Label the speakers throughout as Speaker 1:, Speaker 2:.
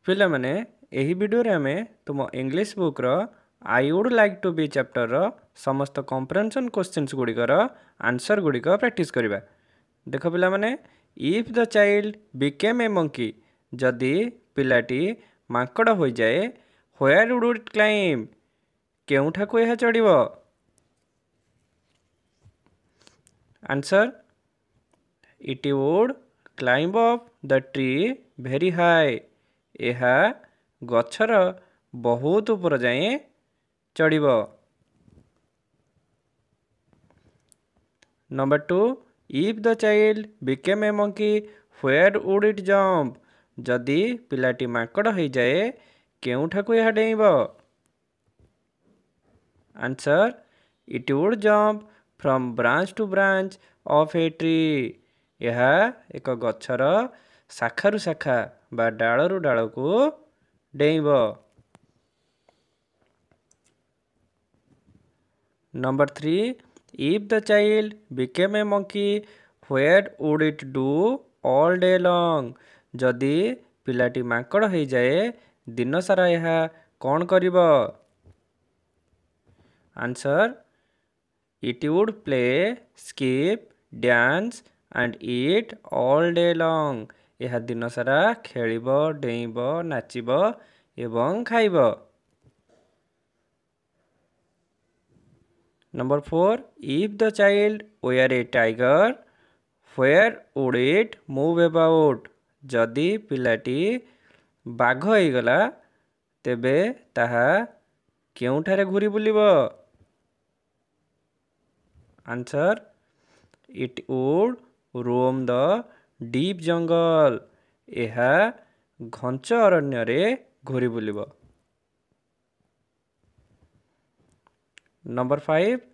Speaker 1: पिला माने एही वीडियो रे हमें तुम इंग्लिश बुक रो I would like to be chapter रो समस्त कॉम्प्रिहेंशन क्वेश्चंस गुड़िकर आंसर गुड़िक प्रैक्टिस करबा। देख पिला माने if the child became a monkey जदि पिलाटी माकड़ हो जाए व्हेयर वुड इट क्लाइम केउठाको यह चढ़िबो। Answer it would climb up the tree very high यह गछर बहुत ऊपर जाए चढ़िबो। Number 2 if the child became a monkey where would it jump जदि पिलाटी माकड़ हो जाए केउठाको यह डेइबो। Answer it would jump from branch to branch of a tree यह एक गछर शाखारु शाखा बा डालरू डाल को डेइबो। Number 3 if the child became a monkey where would it do all day long जदि पिलाटी माकड़ हो जाए दिन सारा यह कौन करिबो। Answer it would play skip dance and eat all day long यह दिन सारा खेलिबो डेइबो नाचिबो एवं खाइबो। Number 4 if the child were a tiger where would it move about जदि पिलाटी बाघ होइगला तेबे ताहा केउठारे घूरी बुलिबो। Answer it would roam the deep jungle यह घंच अरण्य रे घूरी बुलिबो। Number 5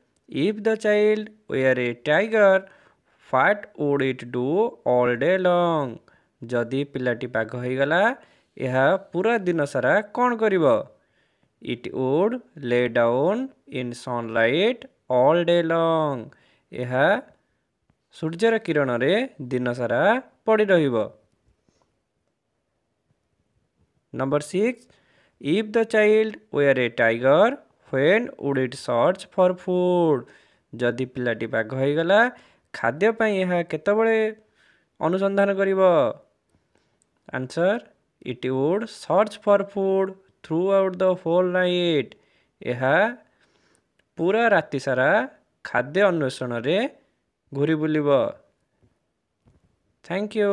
Speaker 1: if the child were a tiger what would it do all day long जदि पिलाटी बाघ होइगला यह पूरा दिन सारा कौन करिबो। It would lay down in sunlight all day long यह सूर्यर किरण रे दिन सारा पड़ी रहिबो। Number 6 if the child were a tiger when would it search for food जदि पिलाटी बाघ होइगला खाद्य पाई यह केतबळे अनुसंधान करिबो। Answer it would search for food throughout the whole night यह पूरा राति सारा खाद्य अन्वेषण रे घूरी बुलिबो। Thank you.